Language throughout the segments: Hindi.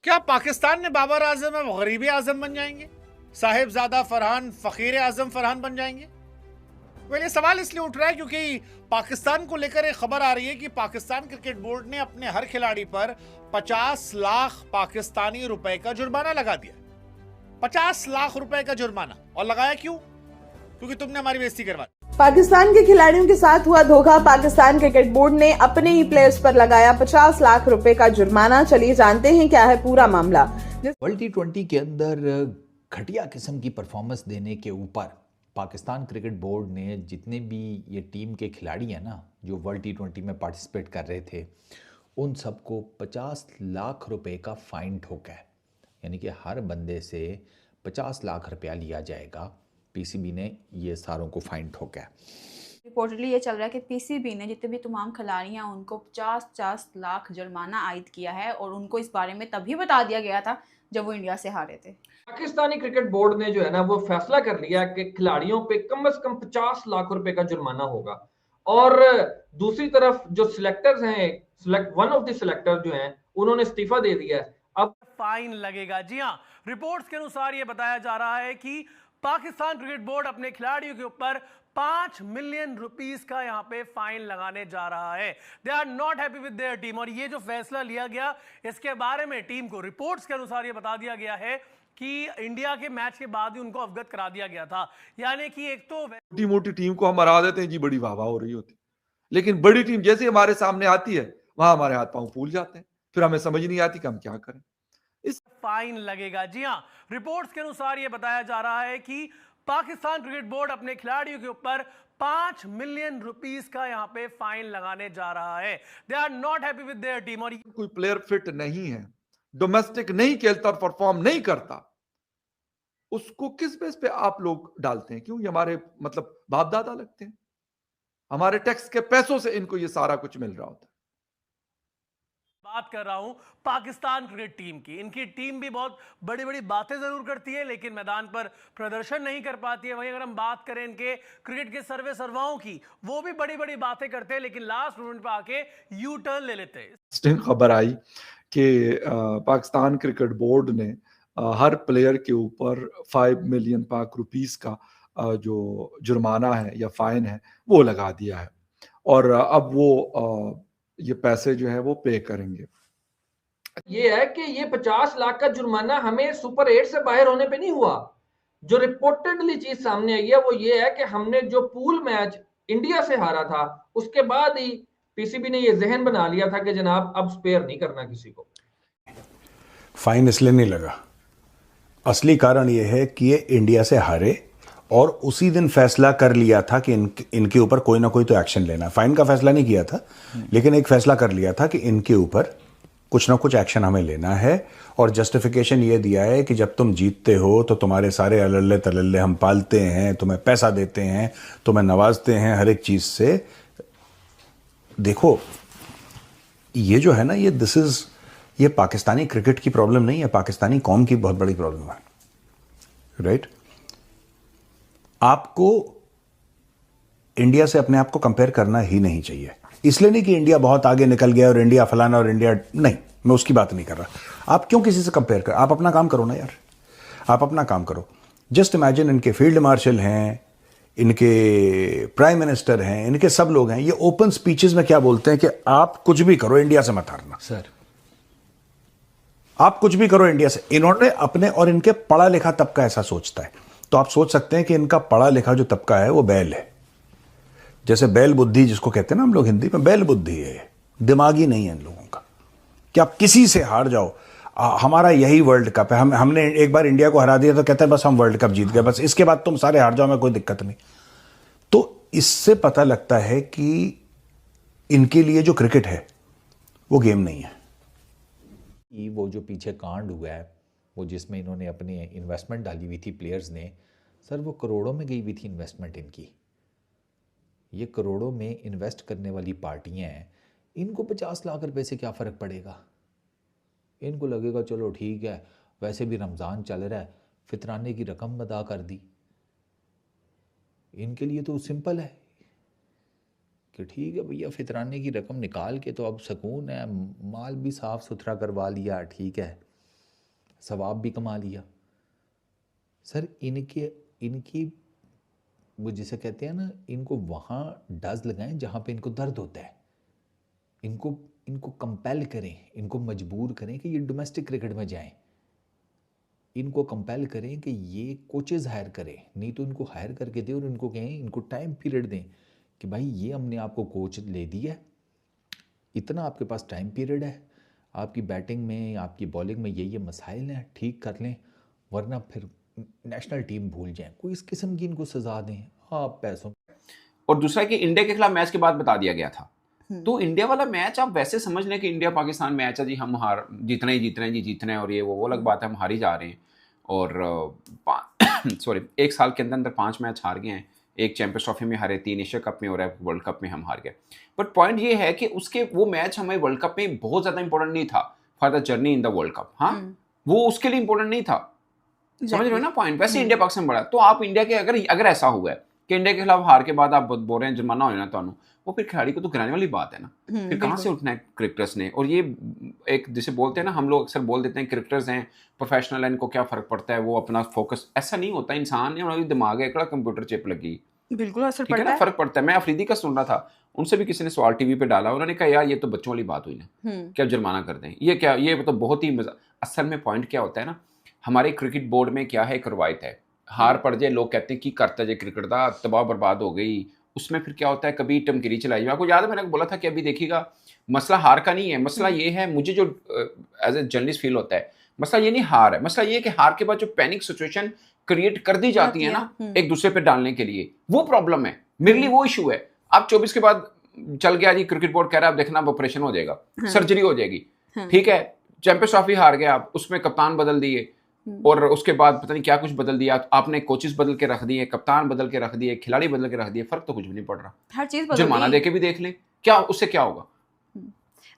क्या पाकिस्तान ने बाबर आजम अब गरीबी आजम बन जाएंगे? साहिबजादा फरहान फकीर आजम फरहान बन जाएंगे? ये सवाल इसलिए उठ रहा है क्योंकि पाकिस्तान को लेकर एक खबर आ रही है कि पाकिस्तान क्रिकेट बोर्ड ने अपने हर खिलाड़ी पर 50 लाख पाकिस्तानी रुपए का जुर्माना लगा दिया। 50 लाख रुपए का जुर्माना। और लगाया क्यों? क्योंकि तुमने हमारी बेइज्जती करवा दी। पाकिस्तान के खिलाड़ियों के साथ हुआ धोखा। पाकिस्तान क्रिकेट बोर्ड ने अपने ही प्लेयर्स पर लगाया 50 लाख रुपए का जुर्माना। चलिए जानते हैं क्या है पूरा मामला। वर्ल्ड T20 के अंदर घटिया किस्म की परफॉर्मेंस देने के ऊपर पाकिस्तान क्रिकेट बोर्ड ने जितने भी ये टीम के खिलाड़ी हैं ना, जो वर्ल्ड T20 में पार्टिसिपेट कर रहे थे, उन सबको 50 लाख रुपए का फाइन ठोका है। यानी कि हर बंदे से 50 लाख रुपया लिया जाएगा। पीसीबी ने ये सारों को फाइन ठोका है। रिपोर्टली ये चल रहा है कि पीसीबी ने जितने भी तमाम खिलाड़ी हैं उनको 50 लाख जुर्माना आयद किया है और उनको इस बारे में तभी बता दिया गया था जब वो इंडिया से हारे थे। पाकिस्तानी क्रिकेट बोर्ड ने जो है ना वो फैसला कर लिया कि खिलाड़ियों पे कम से कम 50 लाख रुपए का जुर्माना होगा। और दूसरी तरफ जो सिलेक्टर्स हैं, वन ऑफ द सिलेक्टर जो हैं, उन्होंने इस्तीफा दे दिया है। अब फाइन लगेगा। जी हां, रिपोर्ट्स के अनुसार यह बताया जा रहा है कि पाकिस्तान क्रिकेट बोर्ड अपने खिलाड़ियों के ऊपर 5 मिलियन रुपीस का यहां पे फाइन लगाने जा रहा है। They are not happy with their team. और ये जो फैसला लिया गया, इसके बारे में टीम को रिपोर्ट्स के अनुसार यह बता दिया गया है कि इंडिया के मैच के बाद ही उनको अवगत करा दिया गया था। यानी कि एक तो छोटी मोटी टीम को हम हरा देते हैं जी, बड़ी वाह हो रही होती, लेकिन बड़ी टीम जैसे हमारे सामने आती है वहां हमारे हाथ पांव फूल जाते हैं, फिर हमें समझ नहीं आती कि हम क्या करें। इस फाइन लगेगा। जी हां, रिपोर्ट्स के अनुसार यह बताया जा रहा है कि पाकिस्तान क्रिकेट बोर्ड अपने खिलाड़ियों के ऊपर 5 मिलियन रुपीस का यहां पे फाइन लगाने जा रहा है। They are not happy with their team. और कोई प्लेयर फिट नहीं है, डोमेस्टिक नहीं खेलता और परफॉर्म नहीं करता, उसको किस बेस पे आप लोग डालते हैं? क्यों? ये हमारे मतलब बाप दादा लगते हैं, हमारे टैक्स के पैसों से इनको ये सारा कुछ मिल रहा होता है। बात कर रहा हूं पाकिस्तान क्रिकेट टीम की। इनकी टीम भी बहुत बड़ी बड़ी बातें जरूर करती है लेकिन मैदान पर प्रदर्शन नहीं कर पाती है। वहीं अगर हम बात करें इनके क्रिकेट के सर्वाओं की, वो भी बड़ी बड़ी बातें करते हैं लेकिन लास्ट मोमेंट पे आके यू टर्न ले लेते हैं। खबर आई कि पाकिस्तान क्रिकेट बोर्ड ने हर प्लेयर के ऊपर 5 मिलियन पाक रुपीस का जो जुर्माना है या फाइन है वो लगा दिया है और अब वो ये पैसे जो है वो पे करेंगे। ये है कि ये 50 लाख का जुर्माना हमें सुपर 8 से बाहर होने पे नहीं हुआ। जो रिपोर्टेडली चीज सामने आई है वो ये है कि हमने जो पूल मैच इंडिया से हारा था उसके बाद ही पीसीबी ने ये जहन बना लिया था कि जनाब अब स्पेयर नहीं करना किसी को। फाइन इसलिए नहीं लगा, असली कारण ये है कि ये इंडिया से हारे और उसी दिन फैसला कर लिया था कि इनके ऊपर कोई ना कोई तो एक्शन लेना। फाइन का फैसला नहीं किया था लेकिन एक फैसला कर लिया था कि इनके ऊपर कुछ ना कुछ एक्शन हमें लेना है। और जस्टिफिकेशन ये दिया है कि जब तुम जीतते हो तो तुम्हारे सारे अल्ले तलल्ले हम पालते हैं, तुम्हें पैसा देते हैं, तुम्हें नवाजते हैं हर एक चीज से। देखो ये जो है ना, ये पाकिस्तानी क्रिकेट की प्रॉब्लम नहीं है, पाकिस्तानी कौम की बहुत बड़ी प्रॉब्लम है। राइट? आपको इंडिया से अपने आप को कंपेयर करना ही नहीं चाहिए। इसलिए नहीं कि इंडिया बहुत आगे निकल गया और इंडिया फलाना और इंडिया नहीं, मैं उसकी बात नहीं कर रहा। आप क्यों किसी से कंपेयर कर? आप अपना काम करो ना यार, आप अपना काम करो। जस्ट इमेजिन इनके फील्ड मार्शल हैं, इनके प्राइम मिनिस्टर हैं, इनके सब लोग हैं, ये ओपन स्पीचेस में क्या बोलते हैं कि आप कुछ भी करो इंडिया से मत हारना। सर आप कुछ भी करो इंडिया से। इन्होंने अपने और इनके पढ़ा लिखा तबका ऐसा सोचता है। तो आप सोच सकते हैं कि इनका पढ़ा लिखा जो तबका है वो बैल है, जैसे बैल बुद्धि जिसको कहते हैं ना हम लोग हिंदी में, बैल बुद्धि है, दिमागी नहीं है इन लोगों का कि आप किसी से हार जाओ। हमारा यही वर्ल्ड कप है, हमने एक बार इंडिया को हरा दिया तो कहते हैं बस हम वर्ल्ड कप जीत गए, बस इसके बाद तुम सारे हार जाओ, में कोई दिक्कत नहीं। तो इससे पता लगता है कि इनके लिए जो क्रिकेट है वो गेम नहीं है। वो जो पीछे कांड हुआ है, वो जिसमें इन्होंने अपने इन्वेस्टमेंट डाली हुई थी प्लेयर्स ने, सर वो करोड़ों में गई हुई थी इन्वेस्टमेंट इनकी। ये करोड़ों में इन्वेस्ट करने वाली पार्टियां हैं, इनको 50 लाख रुपए से क्या फ़र्क पड़ेगा? इनको लगेगा चलो ठीक है, वैसे भी रमज़ान चल रहा है, फितराने की रकम अदा कर दी। इनके लिए तो सिंपल है कि ठीक है भैया, फितराने की रकम निकाल के तो अब सुकून है, माल भी साफ़ सुथरा करवा लिया, ठीक है, सवाब भी कमा लिया। सर इनकी वो जिसे कहते हैं ना, इनको वहाँ डज लगाएं जहाँ पे इनको दर्द होता है। इनको कंपेल करें, इनको मजबूर करें कि ये डोमेस्टिक क्रिकेट में जाएं। इनको कंपेल करें कि ये कोचेज़ हायर करें, नहीं तो इनको हायर करके दें और इनको कहें, इनको टाइम पीरियड दें कि भाई ये हमने आपको कोच ले दिया है, इतना आपके पास टाइम पीरियड है, आपकी बैटिंग में आपकी बॉलिंग में ये मसाइल हैं, ठीक कर लें, वरना फिर नेशनल टीम भूल जाएं। कोई इस किस्म की इनको सजा दें आप पैसों। और दूसरा कि इंडिया के खिलाफ मैच के बाद बता दिया गया था, तो इंडिया वाला मैच आप वैसे समझ लें कि इंडिया पाकिस्तान मैच है जी, हम जीतना है और ये वो अलग बात है, हम हार ही जा रहे हैं। और सॉरी 1 साल के अंदर 5 मैच हार गए हैं, 1 चैंपियंस ट्रॉफी में हारे, 3 एशिया कप में और वर्ल्ड कप में हम हार गए। बट पॉइंट ये है कि उसके वो मैच हमें वर्ल्ड कप में बहुत ज़्यादा इंपॉर्टेंट नहीं था for the journey in the world cup. हाँ, वो उसके लिए इंपॉर्टेंट नहीं था, समझ रहे हो ना पॉइंट। वैसे इंडिया पाकिस्तान बड़ा, तो आप इंडिया के अगर ऐसा हुआ है कि इंडिया के खिलाफ हार के बाद आप बोल रहे हैं जुर्माना हो ना, तो वो फिर खिलाड़ी को तो गिराने वाली बात है ना। फिर कहाँ से उठना है क्रिकेटर्स ने। और ये एक जिसे बोलते हैं ना, हम लोग अक्सर बोल देते हैं क्रिकेटर्स हैं प्रोफेशनल है, इनको क्या फर्क पड़ता है, वो अपना फोकस, ऐसा नहीं होता। इंसान है, दिमाग है, कंप्यूटर चिप लगी, बिल्कुल असर ठीक है पड़ता ना, है। फर्क पड़ता है। मैं अफरीदी का सुन रहा था, उनसे भी किसी ने सवाल टीवी पे डाला, उन्होंने कहा यार ये तो बच्चों वाली बात हुई ना, क्या जुर्माना कर दें, ये क्या, ये तो बहुत ही असल में पॉइंट क्या होता है ना, हमारे क्रिकेट बोर्ड में क्या है, एक रवायत है, हार पड़ जाए लोग कहते हैं कि करता जाए क्रिकेट दा, तबाह बर्बाद हो गई। उसमें फिर क्या होता है, कभी टमकीरी चलाई जाए। आपको याद है मैंने बोला था कि अभी देखिएगा, मसला हार का नहीं है, मसला ये है, मुझे जो एज ए जर्नलिस्ट फील होता है, मसला ये नहीं हार है, मसला ये है कि हार के बाद जो पैनिक सिचुएशन क्रिएट कर दी जाती है ना एक दूसरे पे डालने के लिए, वो प्रॉब्लम है मेरे लिए, वो इशू है। अब 24 के बाद चल गया जी, क्रिकेट बोर्ड कह रहा है अब देखना ऑपरेशन हो जाएगा, सर्जरी हो जाएगी, ठीक है, चैंपियंस ट्रॉफी हार गया आप, उसमें कप्तान बदल दिए और उसके बाद पता नहीं क्या कुछ बदल दिया, आपने कोचेस बदल के रख दिए, कप्तान बदल के रख दिए, खिलाड़ी बदल के रख दिए, फर्क तो कुछ भी नहीं पड़ रहा। हर चीज बदल जुर्माना देके भी देख लें, क्या उससे क्या होगा।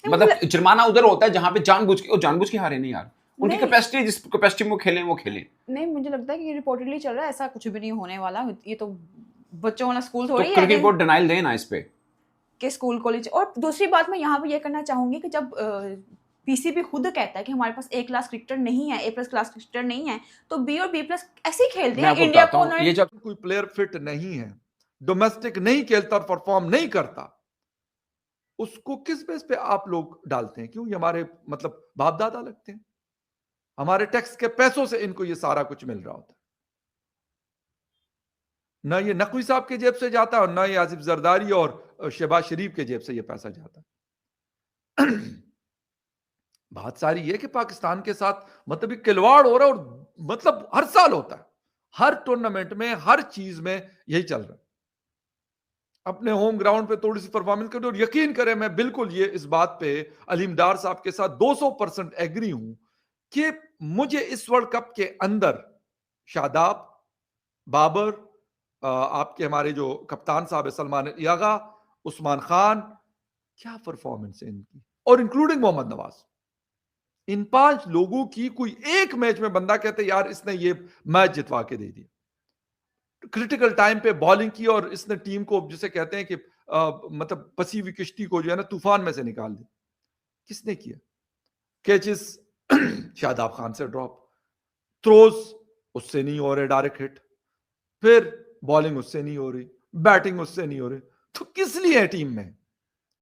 मतलब जुर्माना उधर होता है जहां पे जानबूझ के हारे नहीं यार, उनकी कैपेसिटी, जिस कैपेसिटी में वो खेलें। नहीं, मुझे लगता है कि रिपोर्टेडली चल रहा है, ऐसा कुछ भी नहीं होने वाला, ये तो बच्चों वाला स्कूल थोड़ी है। तो क्रिकेट बोर्ड डिनाइल देना इस पे कि स्कूल कॉलेज। और दूसरी बात मैं यहाँ पे ये करना चाहूंगी कि जब पीसीबी खुद कहता है कि हमारे पास A क्लास क्रिकेटर नहीं है, A+ क्लास क्रिकेटर नहीं है, तो B और B+ ऐसे ही खेलते हैं। इंडिया को ये जब कोई प्लेयर फिट नहीं है, डोमेस्टिक नहीं खेलता, परफॉर्म नहीं करता, उसको किस बेस पे आप लोग डालते हैं? क्यों? ये हमारे मतलब बाप दादा लगते हैं, हमारे टैक्स के पैसों से इनको ये सारा कुछ मिल रहा होता है। ना ये नकवी साहब के जेब से जाता है और ना ये आसिफ जरदारी और शहबाज शरीफ के जेब से ये पैसा जाता है। बात सारी ये कि पाकिस्तान के साथ मतलब एक खिलवाड़ हो रहा है, और मतलब हर साल होता है, हर टूर्नामेंट में, हर चीज में यही चल रहा है। अपने होम ग्राउंड पे थोड़ी सी परफॉर्मेंस करें, और यकीन करें मैं बिल्कुल ये इस बात पे अलीम डार साहब के साथ 200% एग्री हूं कि मुझे इस वर्ल्ड कप के अंदर शादाब, बाबर, आपके हमारे जो कप्तान साहब है सलमान यागा, उस्मान खान, क्या परफॉर्मेंस है इनकी, और इंक्लूडिंग मोहम्मद नवाज, इन 5 लोगों की कोई एक मैच में बंदा कहते यार इसने ये मैच जितवा के दे दिया। क्रिटिकल टाइम पे बॉलिंग की और इसने टीम को, जिसे कहते हैं कि मतलब पसी हुई किश्ती को जो है ना तूफान में से निकाल दी। किसने किया? कैचेस शादाब खान से ड्रॉप, थ्रोज उससे नहीं हो रहे डायरेक्ट हिट, फिर बॉलिंग उससे नहीं हो रही, बैटिंग उससे नहीं हो रही, तो किस लिए है टीम में?